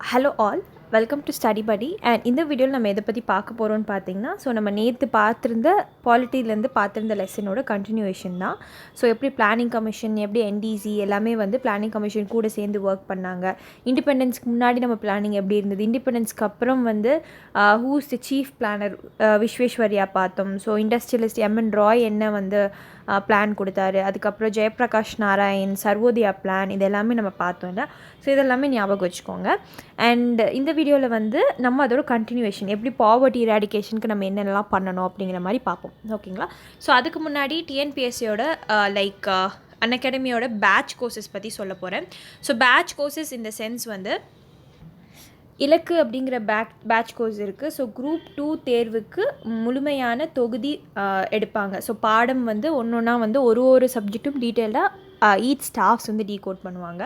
Hello all, welcome to Study Buddy. And இந்த வீடியோவில் நம்ம எதை பற்றி பார்க்க போகிறோம்னு பார்த்தீங்கன்னா, நம்ம நேற்று பார்த்துருந்த பாலிட்டிலேருந்து பார்த்துருந்த லெசனோட கண்டினியூவேஷன் தான். எப்படி பிளானிங் கமிஷன், எப்படி என்டிசி எல்லாமே பிளானிங் கமிஷன் கூட சேர்ந்து ஒர்க் பண்ணாங்க. இண்டிபெண்டன்ஸ்க்கு முன்னாடி நம்ம பிளானிங் எப்படி இருந்தது, இண்டிபெண்டன்ஸ்க்கு அப்புறம் who's the chief planner Visvesvaraya பார்த்தோம். இண்டஸ்ட்ரியலிஸ்ட் எம்என் ராய் என்ன பிளான் கொடுத்தாரு, அதுக்கப்புறம் ஜெயபிரகாஷ் நாராயண் சர்வோதயா பிளான், இது எல்லாமே நம்ம பார்த்தோம்ல. இதெல்லாமே ஞாபகம் வச்சுக்கோங்க. அண்ட் இந்த வீடியோவில் நம்ம அதோட கண்டினியூவேஷன் எப்படி பாவர்ட்டி இராடிகேஷனுக்கு நம்ம என்னென்னலாம் பண்ணணும் அப்படிங்கிற மாதிரி பார்ப்போம். ஓகேங்களா? அதுக்கு முன்னாடி டிஎன்பிஎஸ்சியோட அன்அகாடமியோட பேட்ச் கோர்சஸ் பற்றி சொல்ல போகிறேன். பேட்ச் கோர்சஸ் இந்த சென்ஸ் இலக்கு அப்படிங்கிற பேட்ச் கோர்ஸ் இருக்குது. குரூப் 2 தேர்வுக்கு முழுமையான தொகுதி எடுப்பாங்க. பாடம் ஒன்றா ஒரு சப்ஜெக்ட்டும் டீட்டெயில்டாக ஈச் ஸ்டாஃப்ஸ் டீகோட் பண்ணுவாங்க.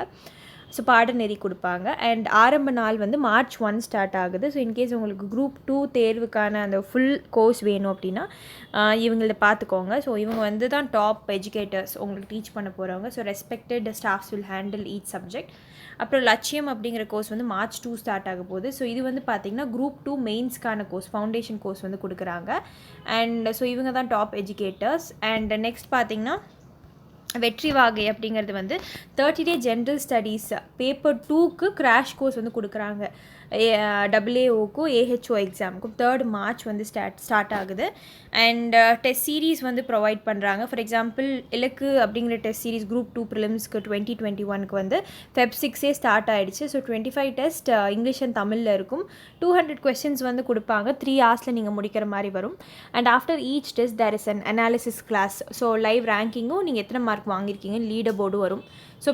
பாடநெறி கொடுப்பாங்க. அண்ட் ஆரம்ப நாள் மார்ச் 1 ஸ்டார்ட் ஆகுது. இன்கேஸ் உங்களுக்கு குரூப் 2 தேர்வுக்கான அந்த ஃபுல் கோர்ஸ் வேணும் அப்படின்னா இவங்கள பார்த்துக்கோங்க. இவங்க தான் டாப் எஜுகேட்டர்ஸ் உங்களுக்கு டீச் பண்ண போகிறவங்க. Respected staffs will handle each subject. அப்புறம் லட்சியம் அப்படிங்கிற கோர்ஸ் மார்ச் 2 ஸ்டார்ட் ஆக போகுது. இது பார்த்திங்கன்னா குரூப் 2 மெயின்ஸ்க்கான கோர்ஸ், ஃபவுண்டேஷன் கோர்ஸ் கொடுக்குறாங்க. அண்ட் இவங்க தான் டாப் எஜுகேட்டர்ஸ். அண்ட் நெக்ஸ்ட் பார்த்திங்கன்னா வெற்றி வாகை அப்படிங்கிறது 30 டே ஜென்ரல் ஸ்டடீஸ் பேப்பர் 2க்கு கிராஷ் கோர்ஸ் கொடுக்குறாங்க. AAOக்கும் AHO எக்ஸாமுக்கும் 3rd மார்ச் ஸ்டார்ட் ஆகுது. அண்ட் டெஸ்ட் சீரீஸ் ப்ரொவைட் பண்ணுறாங்க. ஃபார் எக்ஸாம்பிள் இலக்கு அப்படிங்கிற test series group 2 ப்ரிலிம்ஸ்க்கு 2021க்கு Feb 6 start ஆகிடுச்சு. 25 டெஸ்ட் இங்கிலீஷ் அண்ட் தமிழில் இருக்கும். 200 கொஸ்டின்ஸ் கொடுப்பாங்க. 3 ஹவர்ஸில் நீங்கள் முடிக்கிற மாதிரி வரும். And after each test there is an analysis class. Live ரேங்கிங்கும் நீங்கள் எத்தனை மார்க் வாங்கியிருக்கீங்க லீடர் போர்டும் வரும்.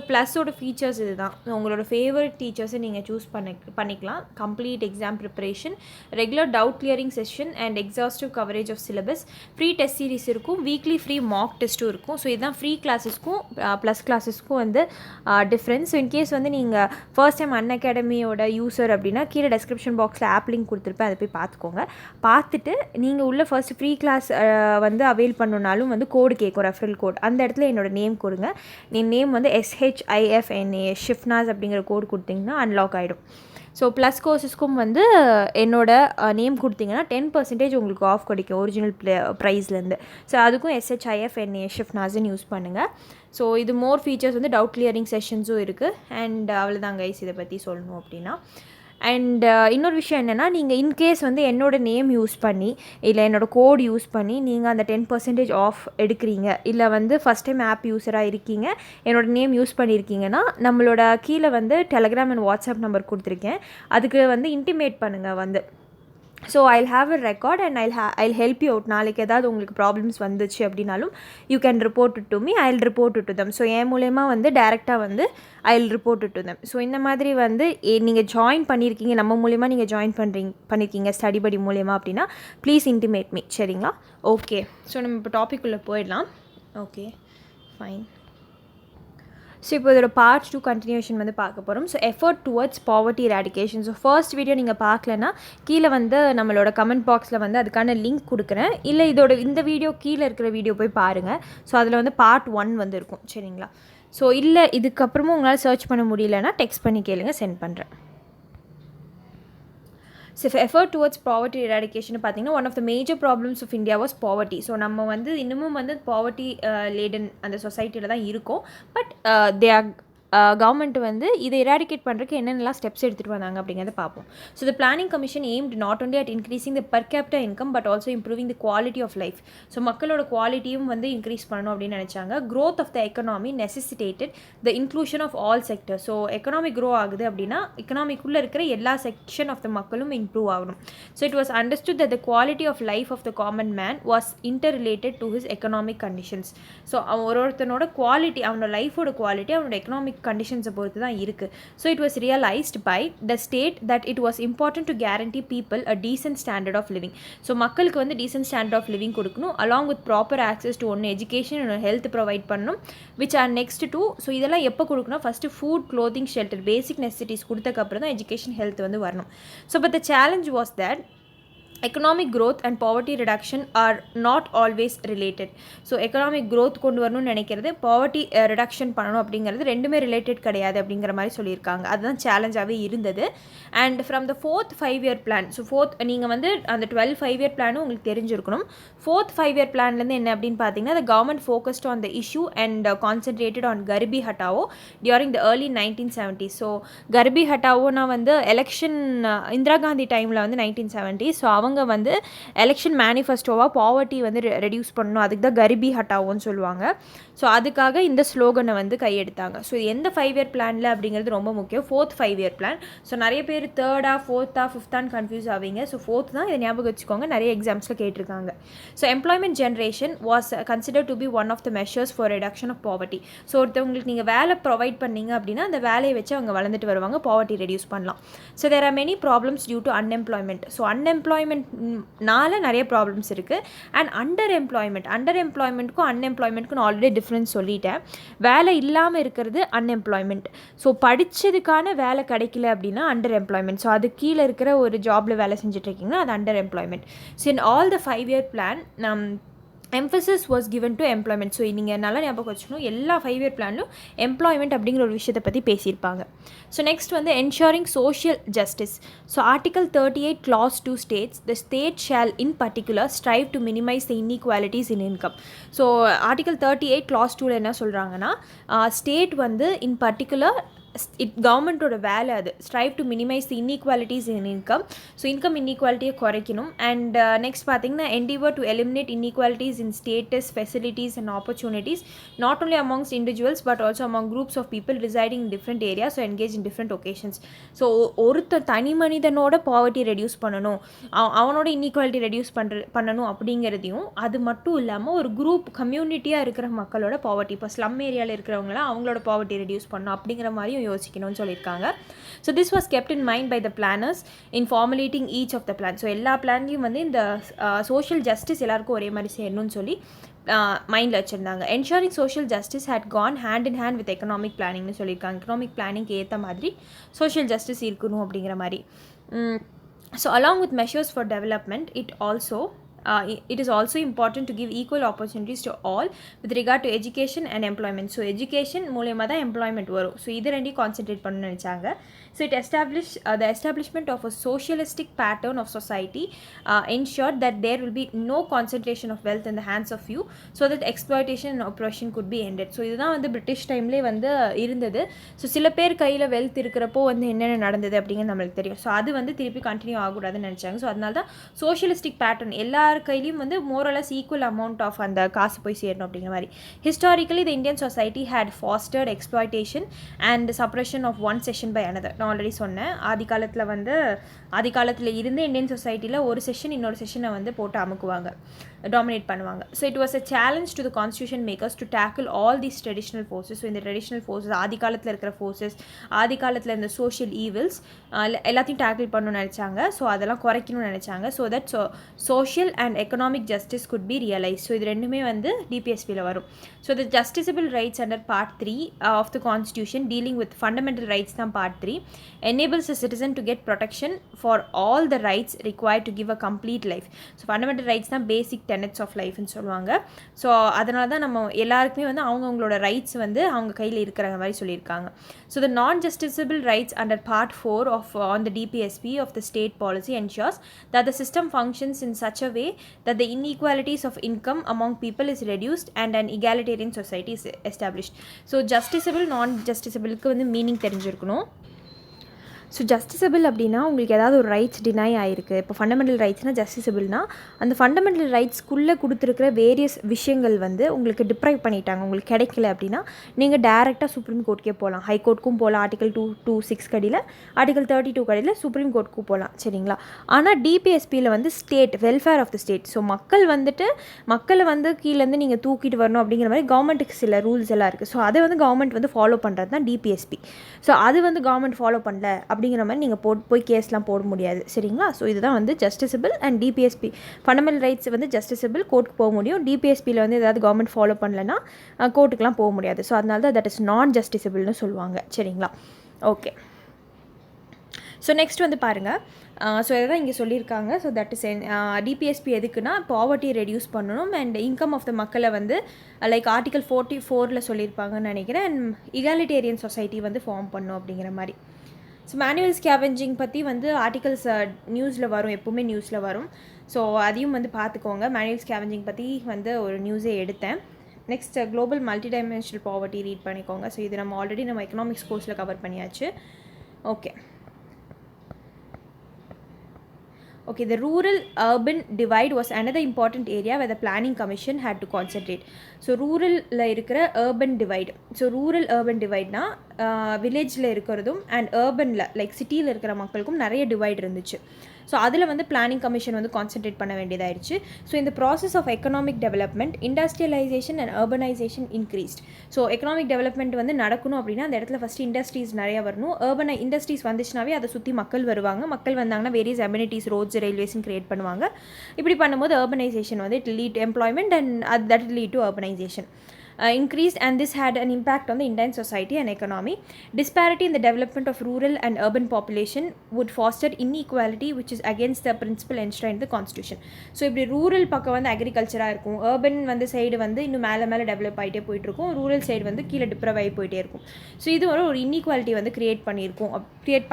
ப்ளஸோட ஃபீச்சர்ஸ் இது தான். உங்களோட ஃபேவரட் டீச்சர்ஸை நீங்கள் சூஸ் பண்ணிக்கலாம். Complete exam preparation, regular doubt clearing session and exhaustive coverage of syllabus, free test series இருக்கும், வீக்லி ஃப்ரீ மாக் டெஸ்ட்டும் இருக்கும். இதுதான் ஃப்ரீ கிளாஸஸ்க்கும் ப்ளஸ் கிளாஸஸ்க்கும் டிஃப்ரென்ஸ். இன்கேஸ் நீங்கள் ஃபர்ஸ்ட் டைம் அன்அகாடமியோட யூசர் அப்படின்னா கீழே டெஸ்கிரிப்ஷன் பாக்ஸில் ஆப் லிங்க் கொடுத்துருப்பேன், அதை போய் பார்த்துக்கோங்க. பார்த்துட்டு நீங்கள் உள்ள ஃபர்ஸ்ட் ஃப்ரீ கிளாஸ் அவைல் பண்ணணுன்னாலும் கோடு கேட்கும், ரெஃபரல் கோட். அந்த இடத்துல என்னோடய நேம் கொடுங்க. நேம் SHIFNA ஷிஃப்னாஸ் அப்படிங்கிற கோடு கொடுத்தீங்கன்னா அன்லாக் ஆகிடும். ப்ளஸ் கோர்ஸஸ்க்கும் என்னோட நேம் கொடுத்தீங்கன்னா 10% உங்களுக்கு ஆஃப் கிடைக்கும் ஒரிஜினல் ப்ரைஸ்லேருந்து. அதுக்கும் SHIFNA ஷிஃப்னாஸ்ன்னு யூஸ் பண்ணுங்கள். இது மோர் ஃபீச்சர்ஸ் டவுட் கிளியரிங் செஷன்ஸும் இருக்குது. அண்ட் அவ்வளோதான் கைஸ் இதை பற்றி சொல்லணும் அப்படின்னா. அண்ட் இன்னொரு விஷயம் என்னென்னா, நீங்கள் இன்கேஸ் என்னோடய நேம் யூஸ் பண்ணி இல்லை என்னோடய கோட் யூஸ் பண்ணி நீங்கள் அந்த 10% ஆஃப் எடுக்கிறீங்க, இல்லை ஃபஸ்ட் டைம் ஆப் யூஸராக இருக்கீங்க, என்னோடய நேம் யூஸ் பண்ணியிருக்கீங்கன்னா நம்மளோட கீழே டெலகிராம் அண்ட் வாட்ஸ்அப் நம்பர் கொடுத்துருக்கேன். அதுக்கு இன்டிமேட் பண்ணுங்கள். I'll have a record and I'll help you out. நாளைக்கு ஏதாவது உங்களுக்கு ப்ராப்ளம்ஸ் வந்துச்சு அப்படின்னாலும் you can report it to me, I'll report it to them. என் மூலமா டேரெக்டாக I'll report it to them. இந்த மாதிரி நீங்கள் ஜாயின் பண்ணியிருக்கீங்க, நம்ம மூலமா நீங்கள் ஜாயின் பண்ணியிருக்கீங்க ஸ்டடி படி மூலமா அப்படின்னா ப்ளீஸ் இன்டிமேட் மீ. சரிங்களா? ஓகே. நம்ம இப்போ டாபிக் உள்ள போயிடலாம். Okay fine. இப்போ இதோட பார்ட் 2 கண்டினியூஷன் பார்க்க போகிறோம். Effort towards poverty eradication. First video நீங்கள் பார்க்கலன்னா கீழே நம்மளோட கமெண்ட் பாக்ஸில் அதுக்கான லிங்க் கொடுக்குறேன். இல்லை இந்த வீடியோ கீழே இருக்கிற வீடியோ போய் பாருங்கள். அதில் பார்ட் 1 இருக்கும். சரிங்களா? இல்லை இதுக்கப்புறமும் உங்களால் சர்ச் பண்ண முடியலன்னா டெக்ஸ்ட் பண்ணி கேளுங்க, சென்ட் பண்ணுறேன். எஃபர்ட் டுவர்ட்ஸ் பாவர்ட்டி எராடிகேஷன் பார்த்தீங்கன்னா one of the major problems of India was poverty. நம்ம இன்னமும் பாவர்ட்டி லேடன் அந்த சொசைட்டியில் தான் இருக்கும். பட் தே ஆர் கவர்மெண்ட் இதை எராடிகேட் பண்ணுறதுக்கு என்னென்னலாம் ஸ்டெப்ஸ் எடுத்துகிட்டு வந்தாங்க அப்படிங்கிறத பார்ப்போம். The planning commission aimed not only at increasing the per capita income but also improving the quality of life. மக்களோட குவாலிட்டியும் இன்க்ரீஸ் பண்ணணும் அப்படின்னு நினச்சாங்க. Growth of the economy necessitated the inclusion of all sector. Economy grow ஆகுது அப்படின்னா எக்கனாமிக்குள்ளே இருக்கிற எல்லா section of the மக்களும் இம்ப்ரூவ் ஆகணும். It was understood that the quality of life of the common man was inter related to his economic conditions. ஒருத்தனோட quality, அவனோட லைஃபோட quality அவனோட எக்கனாமிக் கண்டிஷன்ஸை பொறுத்து தான் இருக்குது. It was realised by the state that it was important to guarantee people a decent standard of living. மக்களுக்கு decent standard of living கொடுக்கணும். Along with proper access to ஒன்று எஜுகேஷன் ஒன்று ஹெல்த் ப்ரொவைட் பண்ணணும். Which are next to. இதெல்லாம் எப்போ கொடுக்கணும்? First food, clothing, shelter, basic necessities கொடுத்தக்கப்புறம் தான் எஜுகேஷன், ஹெல்த் வரணும். But the challenge was that economic growth and poverty reduction are not always related. So economic growth கொண்டு வரணும்னு நினைக்கிறது பாவர்ட்டி ரிடக்ஷன் பண்ணணும் அப்படிங்கிறது ரெண்டுமே ரிலேட்டட் கிடையாது அப்படிங்கிற மாதிரி சொல்லியிருக்காங்க. அதுதான் சேலஞ்சாகவே இருந்தது. And from the 4th 5-year plan, so நீங்கள் வந்து அந்த 12 5-year பிளானும் உங்களுக்கு தெரிஞ்சிருக்கணும். 4th 5-year பிளான்லேருந்து என்ன அப்படின்னு பார்த்தீங்கன்னா, the government focused on the issue and concentrated on Garibi Hatao during the early 1970s. So Garibi ஹட்டாவோனா வந்து எலெக்ஷன் இந்திரா காந்தி டைமில் வந்து 1970s. ஸோ அவங்க வந்து எலெக்ஷன் மேனிஃபெஸ்டோவாக பாவர்ட்டி வந்து ரெடியூஸ் பண்ணணும், அதுக்கு தான் கரிபி ஹட்டாவோன்னு சொல்லுவாங்க. ஸோ அதுக்காக இந்த ஸ்லோகனை வந்து கையெடுத்தாங்க. ஸோ எந்த 5-year பிளானில் அப்படிங்கிறது ரொம்ப முக்கியம். 4th 5-year plan. ஸோ நிறைய பேர் 3rd 4th 5th கன்ஃபியூஸ் ஆவீங்க. ஸோ 4th தான், இதை ஞாபகம் வச்சுக்கோங்க, நிறைய எக்ஸாம்ஸில் கேட்டிருக்காங்க. So employment generation was consider to be one of the measures for reduction of poverty. So ஒருத்தவங்களுக்கு நீங்கள் வேலை ப்ரொவைட் பண்ணீங்க அப்படின்னா அந்த வேலையை வச்சு அவங்க வளர்ந்துட்டு வருவாங்க, பாவர்ட்டி ரெடியூஸ் பண்ணலாம். So there are many problems due to unemployment. So அன்எம்ப்ளாய்மெண்ட்னால நிறைய ப்ராப்ளம்ஸ் இருக்குது. அண்ட் அண்டர் எம்ப்ளாய்மெண்ட்டுக்கும் அன்எம்ப்ளாய்மெண்ட்டுக்கும் நான் ஆல்ரெடி டிஃப்ரென்ஸ் சொல்லிட்டேன். வேலை இல்லாமல் இருக்கிறது அன்எம்ப்ளாய்மெண்ட். ஸோ படித்ததுக்கான வேலை கிடைக்கல அப்படின்னா அண்டர் எம்ப்ளாய்மெண்ட். ஸோ அது கீழே இருக்கிற ஒரு ஜாபில் வேலை செஞ்சுட்ருக்கீங்கன்னா அது under employment. So in all the 5-year plan emphasis was given to employment. So நீங்கள் நல்லா ஞாபகம் வச்சுக்கணும், எல்லா 5-year பிளான்லையும் எம்ப்ளாய்மெண்ட் அப்படிங்கிற ஒரு விஷயத்தை பற்றி பேசியிருப்பாங்க. ஸோ நெக்ஸ்ட் வந்து ensuring social justice. So Article 38 Clause 2 states the state shall in particular strive to minimize the inequalities in income. So Article 38 Clause 2 என்ன சொல்கிறாங்கன்னா, ஸ்டேட் வந்து இன் பர்டிகுலர் கவர்மெண்ட்டோட வேலை அது strive to minimise the inequalities in income. So income இன்இக்வாலிட்டியை குறைக்கணும். And next பார்த்தீங்கன்னா endeavour to eliminate inequalities in status, facilities and opportunities not only amongst individuals but also among groups of people residing in different areas so engage in different occupations. So ஒருத்தர் தனி மனிதனோட poverty reduce பண்ணணும், அவனோட inequality reduce பண்ணணும் அப்படிங்கிறதையும், அது மட்டும் இல்லாமல் ஒரு குரூப் கம்யூனிட்டியாக இருக்கிற மக்களோட பாவர்ட்டி, இப்போ ஸ்லம் ஏரியாவில் இருக்கிறவங்களாம் அவங்களோட பாவர்ட்டி ரெடியூஸ் பண்ணணும் அப்படிங்கிற மாதிரியும் யோசிக்கணும்னு சொல்லியிருக்காங்க. So this was kept in mind by the planners in formulating each of the plan. So எல்லா பிளான்லையும் வந்து இந்த சோஷியல் ஜஸ்டிஸ் எல்லாருக்கும் ஒரே மாதிரி சேரணும்னு சொல்லி மைண்டில் வச்சுருந்தாங்க. Ensuring social justice had gone hand in hand with economic பிளானிங்னு சொல்லியிருக்காங்க. எக்கனாமிக் பிளானிங்க்கு ஏற்ற மாதிரி சோஷியல் ஜஸ்டிஸ் இருக்கணும் அப்படிங்கிற மாதிரி. So along with measures for development it is also important to give equal opportunities to all with regard to education and employment. So education மூலமா தான் employment வரும். ஸோ இது ரெண்டையும் கான்சென்ட்ரேட் பண்ண நினச்சாங்க. So it established the establishment of a socialistic pattern of society ensured that there will be no concentration of wealth in the hands of few so that exploitation and oppression could be ended. So இதுதான் வந்து British டைம்லேயே வந்து இருந்தது. So சில பேர் கையில் wealth இருக்கிறப்போ வந்து என்னென்ன நடந்தது அப்படிங்கிறது நம்மளுக்கு தெரியும். ஸோ அது வந்து திருப்பி கண்டினியூ ஆகக்கூடாதுன்னு நினச்சாங்க. ஸோ அதனால தான் சோஷியலிஸ்டிக் பேட்டர்ன் எல்லார் கையிலையும் வந்து மோரலஸ் ஈக்குவல் அமௌண்ட் ஆஃப் அந்த காசு போய் சேரணும் அப்படிங்கிற மாதிரி. Historically the Indian society had fostered exploitation and oppression of one section by another. நான் ஆல்ரெடி சொன்னேன், ஆதி காலத்தில் இருந்து இந்தியன் சொசைட்டியில் ஒரு செஷன் இன்னொரு செஷனை வந்து போட்டு அமுக்குவாங்க, டாமினேட் பண்ணுவாங்க. So it was a challenge to the constitution makers to tackle all these traditional forces. So இந்த ட்ரெடிஷ்னல் ஃபோர்ஸஸ் ஆதி காலத்தில் இருக்கிற ஃபோர்ஸஸ், ஆதி காலத்தில் இந்த சோஷியல் ஈவில்ஸ் எல்லாத்தையும் டேக்கிள் பண்ணணும்னு நினச்சாங்க. ஸோ அதெல்லாம் குறைக்கணும்னு நினச்சாங்க. So that social and economic justice could be realized. So இது ரெண்டுமே வந்து டிபிஎஸ்பியில் வரும். So the justiciable rights under part 3 of the constitution dealing with fundamental rights தான் part 3 enables a citizen to get protection for all the rights required to give a complete life. So fundamental rights தான் basic tenets of life ன்னு சொல்லுவாங்க. So அதனால தான் நம்ம எல்லாருக்குமே வந்து அவங்களோட ரைட்ஸ் வந்து அவங்க கையில் இருக்கிற மாதிரி சொல்லியிருக்காங்க. So the non-justiciable rights under part 4 of on the DPSP of the state policy ensures that the system functions in such a way that the inequalities of income among people is reduced and an egalitarian society is established. So justiciable non-justiciableக்கு வந்து meaning தெரிஞ்சிருக்கணும். So justiciable அப்படின்னா உங்களுக்கு ஏதாவது ஒரு rights deny ஆகிருக்கு. இப்போ fundamental ரைட்ஸ்னால் ஜஸ்டிசபிள்னா அந்த fundamental ரைட்ஸ்க்குள்ளே கொடுத்துருக்கிற வேரியஸ் விஷயங்கள் வந்து உங்களுக்கு டிப்ரைவ் பண்ணிட்டாங்க, உங்களுக்கு கிடைக்கல அப்படின்னா நீங்கள் டேரெக்டாக சுப்ரீம் கோர்ட்டுக்கே போகலாம். ஹை கோர்ட்டுக்கும் போகலாம், Article 226 கடியில், Article 32 கடியில் சுப்ரீம் கோர்ட்டுக்கும் போகலாம், சரிங்களா. ஆனால் டிபிஎஸ்பியில் வந்து state welfare of the state. So மக்களை வந்து கீழேருந்து நீங்கள் தூக்கிட்டு வரணும் அப்படிங்கிற மாதிரி கவர்மெண்ட்டுக்கு சில ரூல்ஸ் எல்லாம் இருக்குது. ஸோ அதை வந்து கவர்மெண்ட் வந்து ஃபாலோ பண்ணுறது தான் டிபிஎஸ்பி. ஸோ அது வந்து கவர்மெண்ட் ஃபாலோ பண்ணல அப்படிங்கிற மாதிரி நீங்கள் போய் கேஸ்லாம் போட முடியாது, சரிங்களா. ஸோ இதுதான் வந்து justiciable and DPSP. Fundamental rights வந்து ஜஸ்டிசபிள், கோர்ட்டுக்கு போக முடியும். டிபிஎஸ்பியில் வந்து ஏதாவது கவர்மெண்ட் ஃபாலோ பண்ணலைன்னா கோர்ட்டுக்கெலாம் போக முடியாது. ஸோ அதனால தான் தட் இஸ் நான் ஜஸ்டிசபிள்னு சொல்லுவாங்க, சரிங்களா. ஓகே. ஸோ நெக்ஸ்ட் வந்து பாருங்கள், ஸோ இதை தான் இங்கே சொல்லியிருக்காங்க. ஸோ தட் இஸ் டிபிஎஸ்பி எதுக்குன்னா பாவர்ட்டி ரெடியூஸ் பண்ணணும் அண்ட் இன்கம் ஆஃப் த மக்களை வந்து லைக் ஆர்டிகல் 44 சொல்லியிருப்பாங்கன்னு நினைக்கிறேன். அண்ட் இகாலிட்டேரியன் சொசைட்டி வந்து ஃபார்ம் பண்ணும் அப்படிங்கிற மாதிரி. ஸோ மேனுவல் ஸ்கேவெஞ்சிங் பற்றி வந்து ஆர்டிகல்ஸ் நியூஸில் வரும், எப்போவுமே நியூஸில் வரும். ஸோ அதையும் வந்து பார்த்துக்கோங்க. மேனுவல் ஸ்கேவெஞ்சிங் பற்றி வந்து ஒரு நியூஸே எடுத்தேன். Next global multi dimensional poverty read பண்ணிக்கோங்க. ஸோ இது நம்ம ஆல்ரெடி நம்ம எக்கனாமிக்ஸ் கோர்ஸில் கவர் பண்ணியாச்சு. Okay, the rural-urban divide was another important area where the planning commission had to concentrate. So ரூரலில் இருக்கிற urban divide. ஸோ rural-urban divideனா வில்லேஜில் இருக்கிறதும் அண்ட் urbanல லைக் சிட்டியில் இருக்கிற மக்களுக்கும் நிறைய டிவைட் இருந்துச்சு. ஸோ அதில் வந்து பிளானிங் கமிஷன் வந்து கான்சென்ட்ரேட் பண்ண வேண்டியதாகிடுச்சு. ஸோ இந்த process of economic development industrialisation and urbanisation increased. So economic development வந்து நடக்கணும் அப்படின்னா அந்த இடத்துல ஃபஸ்ட்டு இண்டஸ்ட்ரீஸ் நிறையா வரணும். இண்டஸ்ட்ரீஸ் வந்துச்சுனாவே அதை சுற்றி மக்கள் வருவாங்க. மக்கள் வந்தாங்கன்னா வேரியஸ் அம்யூனிட்டிஸ், ரோட்ஸ், ரயில்வேஸும் க்ரியேட் பண்ணுவாங்க. இப்படி பண்ணும்போது அர்பனைசேஷன் வந்து it lead employment and that lead to urbanisation increased, and this had an impact on the Indian society and economy. Disparity in the development of rural and urban population would foster inequality, which is against the principle enshrined in the constitution. So இப்படி rural பக்கம் வந்து அக்ரிகல்ச்சராக இருக்கும், urban வந்து side வந்து இன்னும் மேலே develop ஆகிட்டே போயிட்டுருக்கும், ரூரல் சைடு வந்து கீழே டிப்ரவ் ஆகி போயிட்டே இருக்கும். ஸோ இது ஒரு இன்இக்வாலிட்டி வந்து க்ரியேட்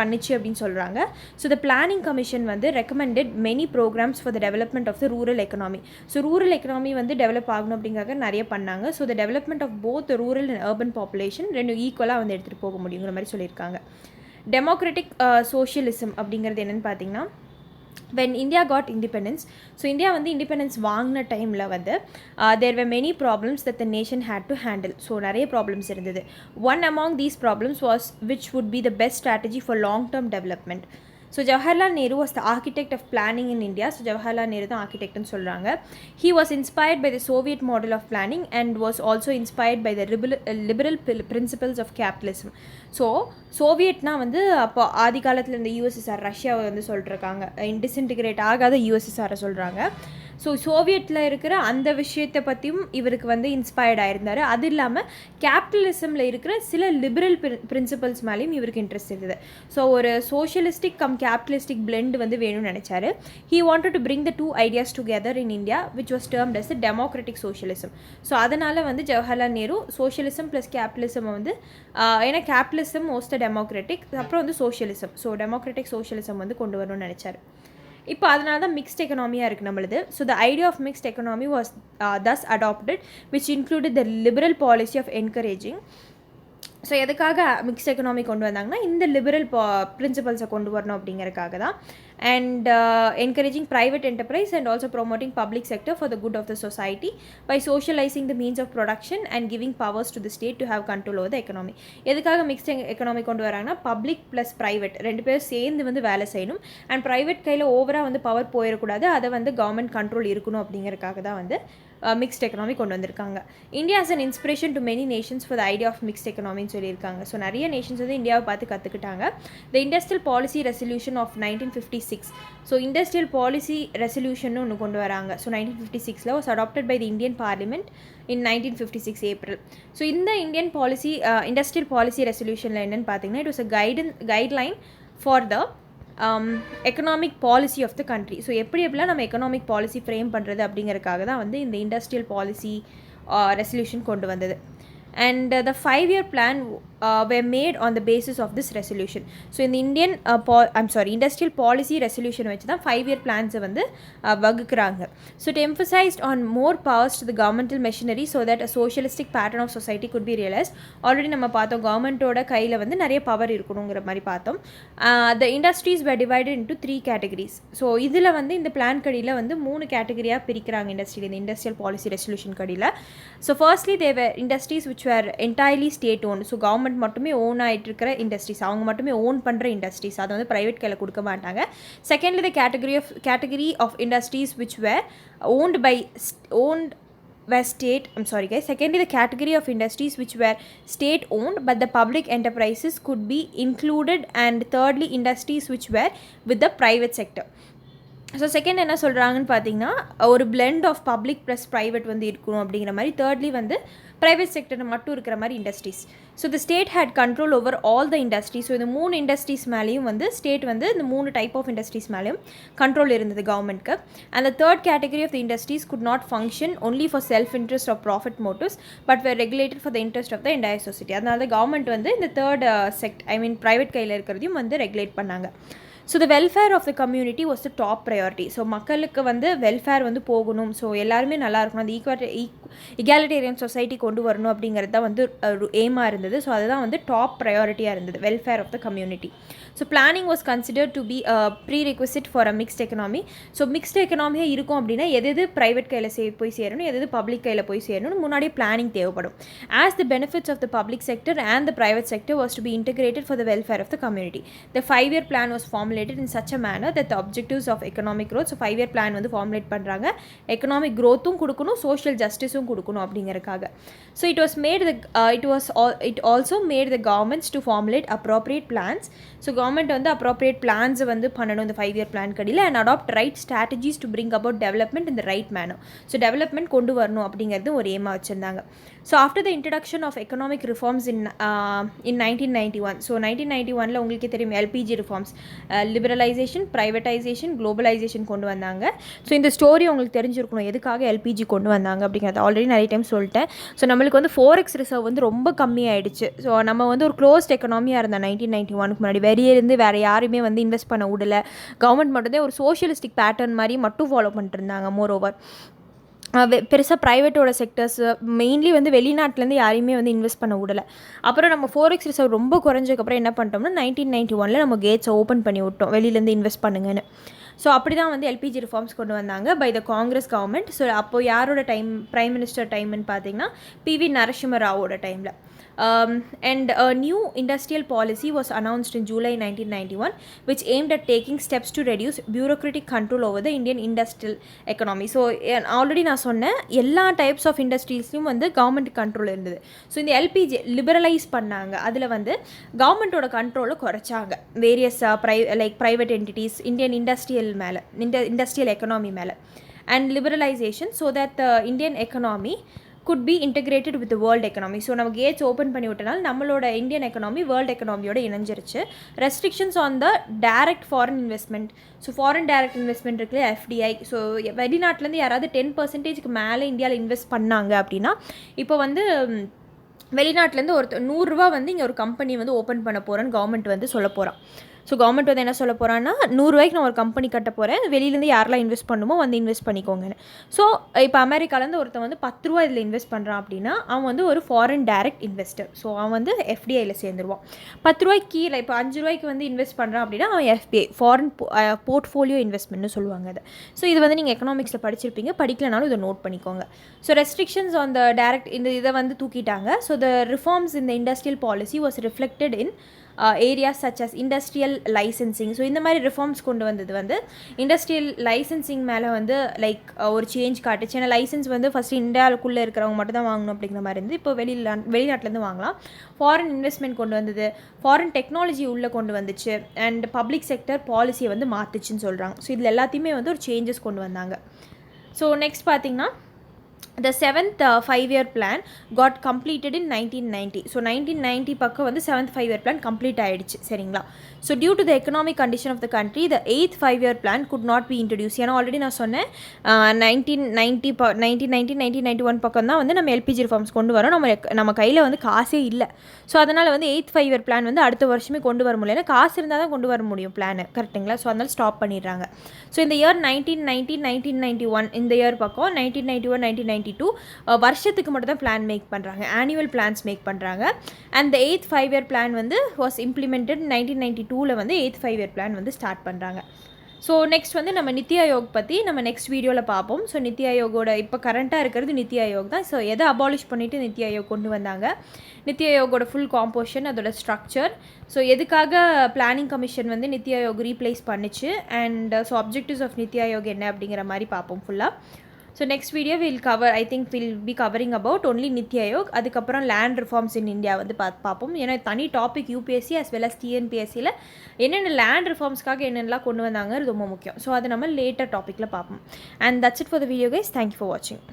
பண்ணிச்சு அப்படின்னு சொல்கிறாங்க. ஸோ த பிளானிங் கமிஷன் வந்து recommended many programmes for the development of the rural economy. So rural economy வந்து டெவலப் ஆகணும் அப்படிங்கிறத நிறைய பண்ணாங்க. So the development of both rural and urban population ரெண்டும் ஈக்குவலாக வந்து எடுத்துகிட்டு போக முடியுங்கிற மாதிரி சொல்லியிருக்காங்க. டெமோக்ராட்டிக் சோஷியலிசம் அப்படிங்கிறது என்னென்னு பார்த்தீங்கன்னா, when India got independence, so India வந்து independence வாங்கின டைமில் வந்து there were many problems that the nation had to handle. So நிறைய ப்ராப்ளம்ஸ் இருந்தது. One among these problems was which would be the best strategy for long-term development. So Jawaharlal Nehru was the architect of planning in India. So Jawaharlal Nehru தான் ஆர்கிடெக்ட்னு சொல்கிறாங்க. He was inspired by the Soviet model of planning and was also inspired by the liberal principles of capitalism. So சோவியட்னா வந்து அப்போ ஆதி காலத்தில் இந்த USSR, ரஷ்யாவை வந்து சொல்லிட்டுருக்காங்க, disintegrate ஆகாத யூஎஸ்எஸ்ஆரை சொல்கிறாங்க. ஸோ சோவியட்டில் இருக்கிற அந்த விஷயத்தை பற்றியும் இவருக்கு வந்து இன்ஸ்பயர்ட் ஆயிருந்தார். அது இல்லாமல் கேபிட்டலிசமில் இருக்கிற சில லிபரல் பிரின்சிபல்ஸ் மேலேயும் இவருக்கு இன்ட்ரெஸ்ட் இருந்தது. ஸோ ஒரு சோஷியலிஸ்டிக் கேபிட்டலிஸ்டிக் பிளெண்ட் வந்து வேணும்னு நினச்சாரு. He wanted to bring the two ideas together in India which was termed as the democratic socialism. So அதனால் வந்து Jawaharlal Nehru socialism plus capitalism வந்து ஏன்னா கேபிட்டலிசம் மோஸ்ட் டெமோக்ராட்டிக், அப்புறம் வந்து சோஷியலிசம், ஸோ டெமோக்ராட்டிக் சோஷியலிசம் வந்து கொண்டு வரணும்னு நினச்சார். இப்போ அதனால தான் மிக்ஸ்ட் எக்கனாமியாக இருக்குது நம்மளுது. So the idea of mixed economy was thus adopted, which included the liberal policy of encouraging. So எதுக்காக மிக்ஸ்ட் எக்கனாமி கொண்டு வந்தாங்கன்னா இந்த லிபரல் பிரின்சிபல்ஸை கொண்டு வரணும் அப்படிங்கிறதுக்காக தான். And encouraging private enterprise and also promoting public sector for the good of the society by socialising the means of production and giving powers to the state to have control over the economy. எதுக்காக mixed economy கொண்டு வராங்கன்னா public plus private ரெண்டு பேரும் சேர்ந்து வந்து வேலை செய்யணும். And private கையில் ஓவராக வந்து பவர் போயிடக்கூடாது, அதை வந்து கவர்மெண்ட் கண்ட்ரோல் இருக்கணும் அப்படிங்கிறதுக்காக தான் வந்து மிக்ஸ்ட் எக்கனாமி கொண்டு வந்திருக்காங்க. India as an inspiration to many nations for the idea of mixed எக்கனாமின்னு சொல்லியிருக்காங்க. ஸோ நிறைய நேஷன்ஸ் வந்து இந்தியாவை பார்த்து கற்றுக்கிட்டாங்க. The industrial policy resolution of 1956. So industrial policy resolution ஒன்று கொண்டு வராங்க. So 1956 was adopted by the Indian parliament in 1956 April. So இந்த இந்தியன் பாலிசி இண்டஸ்ட்ரியல் பாலிசி ரெசல்யூஷனில் என்னென்னு பார்த்தீங்கன்னா, it was a guideline for the economic policy of the country. So எப்படிலாம் நம்ம economic policy frame பண்ணுறது அப்படிங்கிறதுக்காக தான் வந்து இந்த இண்டஸ்ட்ரியல் பாலிசி ரெசல்யூஷன் கொண்டு வந்தது. And the 5-year plan were made on the basis of this resolution. So in the industrial policy resolution வச்சு தான் 5-year plans வந்து வகுக்கிறாங்க. So it emphasized on more powers to the governmental machinery so that a socialistic pattern of society could be realized. Already நம்ம பார்த்தோம் கவர்மெண்ட்டோட கையில் வந்து நிறைய power இருக்கணுங்கிற மாதிரி பார்த்தோம். The industries were divided into 3 categories. So இதில் வந்து இந்த பிளான் கடியில் வந்து 3 கேட்டகரியாக பிரிக்கிறாங்க இண்டஸ்ட்ரியில், இந்த இண்டஸ்ட்ரியல் பாலிசி ரெசல்யூஷன் கடியில். So firstly they were industries which were entirely state owned. So government மட்டுமே ஓன் ஆகிட்டு இருக்கிற இண்டஸ்ட்ரீஸ், அவங்க மட்டுமே ஓன் பண்ணுற இண்டஸ்ட்ரீஸ், அதை வந்து ப்ரைவேட் கையில் கொடுக்க மாட்டாங்க. Secondly the category of industries which were owned by secondly the category of industries which were state owned but the public enterprises could be included, and thirdly industries which were with the private sector. So second என்ன சொல்கிறாங்கன்னு பார்த்தீங்கன்னா, ஒரு blend of public plus private வந்து இருக்கணும் அப்படிங்கிற மாதிரி. Thirdly வந்து private sector மட்டும் இருக்கிற மாதிரி industries. So the state had control over all the industries. So இந்த 3 இண்டஸ்ட்ரீஸ் மேலேயும் வந்து ஸ்டேட் வந்து இந்த 3 டைப் ஆஃப் இண்டஸ்ட்ரீஸ் மேலேயும் கண்ட்ரோல் இருந்தது கவர்மெண்ட்க்கு. And the third category of the industries could not function only for self interest of profit motives but were regulated for the interest of the entire society. அதனால தான் government வந்து இந்த third private கையில் இருக்கிறதையும் வந்து regulate பண்ணாங்க. So the welfare of the community was the top priority. So மக்களுக்கு வந்து வெல்ஃபேர் வந்து போகணும், ஸோ எல்லாருமே நல்லா இருக்கணும், அந்த இகாலிட்டேரியன் சொசைட்டி கொண்டு வரணும் அப்படிங்கிறது தான் வந்து எய்மாக இருந்தது. ஸோ அதுதான் வந்து டாப் ப்ரையாரிட்டியாக இருந்தது, welfare of the community. So planning was considered to be prerequisite for a mixed economy. So mixed எக்கனாமியாக இருக்கும் அப்படின்னா எது ப்ரைவேட் கையில் போய் சேரணும், எது பப்ளிக் கையில் போய் சேரணும், முன்னாடியே பிளானிங் தேவைப்படும். As the benefits of the public sector and the private sector was to be integrated for the welfare of the community. The 5-year plan was formulated in such a manner that the objectives of economic growth, so 5-year plan வந்து formulate பண்ணுறாங்க, economic க்ரோத்தும் கொடுக்கணும், social ஜஸ்டிஸும் கொடுக்கணும் அப்படிங்கிறதுக்காக. So it also made the governments to formulate appropriate plans. So government வந்து appropriate plans வந்து பண்ணணும் இந்த 5-year plan கடியில், and adopt right strategies to bring about development in the right manner. So development கொண்டு வரணும் அப்படிங்கிறது ஒரு ஏமாக வச்சுருந்தாங்க. So after the introduction of economic reforms in 1991, so 1991 உங்களுக்கு தெரியும் LPG reforms, liberalisation, privatisation, globalisation கொண்டு வந்தாங்க. ஸோ இந்த ஸ்டோரி உங்களுக்கு தெரிஞ்சிருக்கணும், எதுக்காக எல்பிஜி கொண்டு வந்தாங்க அப்படிங்கிறது ஆல்ரெடி நிறைய டைம் சொல்லிட்டேன். ஸோ நம்மளுக்கு வந்து ஃபோரெக்ஸ் ரிசர்வ் வந்து ரொம்ப கம்மியாயிடுச்சு. ஸோ நம்ம வந்து ஒரு க்ளோஸ்ட் எக்கனாமியாக இருந்தோம் 1991 முன்னாடி. வெளியிருந்து வேறு யாருமே வந்து இன்வெஸ்ட் பண்ண விடலை, கவர்மெண்ட் மட்டும்தான் ஒரு சோஷியலிஸ்டிக் பேட்டர்ன் மாதிரி மட்டும் ஃபாலோ பண்ணிட்டு இருந்தாங்க. மோர் ஓவர் பெருசாக ப்ரைவேட்டோட செக்டர்ஸ் மெயின்லி வந்து வெளிநாட்டிலேருந்து யாரையுமே வந்து இன்வெஸ்ட் பண்ண விடலை. அப்புறம் நம்ம ஃபோரெக்ஸ் ரிசர்வ் ரொம்ப குறைஞ்சதுக்கப்புறம் என்ன பண்ணிட்டோம்னா 1991 நம்ம கேட்ஸை ஓப்பன் பண்ணி விட்டோம், வெளியிலேருந்து இன்வெஸ்ட் பண்ணுங்கன்னு. ஸோ அப்படி தான் வந்து எல்பிஜி ரிஃபார்ம்ஸ் கொண்டு வந்தாங்க by the Congress government. So அப்போது யாரோட பிரைம் மினிஸ்டர் டைம்னு பார்த்தீங்கன்னா பிவி நரசிம்ம ராவோட டைமில். And a new industrial policy was announced in July 1991 which aimed at taking steps to reduce bureaucratic control over the Indian industrial economy. So already நான் சொன்னேன் எல்லா types of இண்டஸ்ட்ரீஸ்லையும் வந்து கவர்மெண்ட் கண்ட்ரோல் இருந்தது. So இந்த LPG liberalise பண்ணாங்க, அதில் வந்து கவர்மெண்ட்டோட கண்ட்ரோலை குறைச்சாங்க. Various private entities Indian industrial economy மேலே, and liberalisation so that the Indian economy could be integrated with the world economy. So நம்ம கேட்ஸ் ஓப்பன் பண்ணி விட்டனால நம்மளோட இந்தியன் எக்கனாமி வேர்ல்டு எக்கனாமியோட இணைஞ்சிருச்சு. Restrictions on the direct foreign investment. So foreign direct investment இருக்குல்ல, FDI. So வெளிநாட்டிலேருந்து யாராவது 10% மேலே இந்தியாவில் இன்வெஸ்ட் பண்ணாங்க அப்படின்னா, இப்போ வந்து வெளிநாட்டிலேருந்து $100 வந்து இங்கே ஒரு கம்பெனி வந்து ஓப்பன் பண்ண போகிறேன்னு கவர்மெண்ட் வந்து சொல்ல போகிறான். ஸோ கவர்மெண்ட் வந்து என்ன சொல்ல போகிறான்னா, $100 நான் ஒரு கம்பெனி கட்ட போகிறேன், வெளியிலேருந்து யாரெல்லாம் இன்வெஸ்ட் பண்ணுமோ வந்து இன்வெஸ்ட் பண்ணிக்கோங்கன்னு. ஸோ இப்போ அமெரிக்காலேருந்து ஒருத்தன் வந்து $10 இதில் இன்வெஸ்ட் பண்ணுறான் அப்படின்னா அவன் வந்து ஒரு ஃபாரின் டைரக்ட் இன்வெஸ்டர். ஸோ அவன் வந்து எஃப்டிஐயில் சேர்ந்துருவான். $10 கீழே இப்போ $5 வந்து இன்வெஸ்ட் பண்ணுறான் அப்படின்னா அவன் எஃபிஐ, ஃபாரின் போர்ட்ஃபோலியோ இன்வெஸ்ட்மெண்ட்னு சொல்லுவாங்க அதை. ஸோ இது வந்து நீங்கள் எக்கனாமிக்ஸில் படிச்சிருப்பீங்க, படிக்கலனாலும் இதை நோட் பண்ணிக்கோங்க. So restrictions on the direct இதை வந்து தூக்கிட்டாங்க. So the reforms in the industrial policy was reflected in areas such as industrial licensing. So இந்த மாதிரி ரிஃபார்ம்ஸ் கொண்டு வந்தது வந்து இண்டஸ்ட்ரியல் லைசன்சிங் மேலே வந்து ஒரு சேஞ்ச் காட்டுச்சு. ஏன்னா லைசன்ஸ் வந்து ஃபஸ்ட்டு இந்தியாவுக்குள்ளே இருக்கிறவங்க மட்டும் தான் வாங்கணும் அப்படிங்கிற மாதிரி இருந்து இப்போ வெளிநாட்டிலேருந்து வாங்கலாம். ஃபாரின் இன்வெஸ்ட்மெண்ட் கொண்டு வந்தது, ஃபாரின் டெக்னாலஜி உள்ளே கொண்டு வந்துச்சு, அண்ட் பப்ளிக் செக்டர் பாலிசியை வந்து மாற்றுச்சுன்னு சொல்கிறாங்க. ஸோ இதில் எல்லாத்தையுமே வந்து ஒரு சேஞ்சஸ் கொண்டு வந்தாங்க. ஸோ நெக்ஸ்ட் பார்த்திங்கன்னா the 7th 5-year plan got completed in 1990. So 1990 பக்கம் வந்து 7th 5-year plan complete ஆயிடுச்சு, சரிங்களா. So due to the economic condition of the country the 8th 5-year plan could not be introduced. ஏன்னா already நான் சொன்னேன் 1991 பக்கம் தான் வந்து நம்ம எல்பிஜி ரிஃபார்ம்ஸ் கொண்டு வரோம், நம்ம கையில் வந்து காசே இல்லை. ஸோ அதனால் வந்து 8th 5-year plan வந்து அடுத்த வருஷமே கொண்டு வர முடியல, ஏன்னா காசு இருந்தால் தான் கொண்டு வர முடியும் பிளான், கரெக்டுங்களா. ஸோ அதனால் ஸ்டாப் பண்ணிடுறாங்க. ஸோ இந்த இயர் 1990 1991 இந்த இயர் பக்கம் 1991 1992 வருஷத்துக்கு மட்டும் தான் பிளான் மேக் பண்ணுறாங்க, ஆனுவல் பிளான்ஸ் மேக் பண்ணுறாங்க. And the 8th 5-year plan வந்து வாஸ் இம்ப்ளிமெண்டட் 1992 வந்து 8th 5-year plan வந்து ஸ்டார்ட் பண்ணுறாங்க. ஸோ நெக்ஸ்ட் வந்து நம்ம நித்தி ஆயோக் பற்றி நம்ம நெக்ஸ்ட் வீடியோவில் பார்ப்போம். ஸோ நித்தி ஆயோகோட இப்போ கரண்ட்டாக இருக்கிறது நித்தி ஆயோக் தான். ஸோ எதை அபாலிஷ் பண்ணிவிட்டு நித்தி ஆயோக் கொண்டு வந்தாங்க, நித்தி ஆயோகோட ஃபுல் காம்போஷன், அதோட ஸ்ட்ரக்சர், ஸோ எதுக்காக பிளானிங் கமிஷன் வந்து நித்தி ஆயோக் ரீப்ளேஸ் பண்ணிச்சு, and so objectives of NITI Aayog என்ன அப்படிங்கிற மாதிரி பார்ப்போம் ஃபுல்லாக. So next video will be covering about only NITI Aayog. அதுக்கப்புறம் லேண்ட் ரிஃபார்ம்ஸ் இன் இந்தியா வந்து பார்ப்போம். ஏன்னா தனி topic UPSC as well as TNPSCயில் என்னென்ன லேண்ட் ரிஃபார்ம்ஸ்க்காக என்னென்னலாம் கொண்டு வந்தாங்க ரொம்ப முக்கியம். ஸோ அதை நம்ம லேட்டர் டாப்பிக்கில் பார்ப்போம். And that's it for the video guys. Thank you for வாட்சிங்.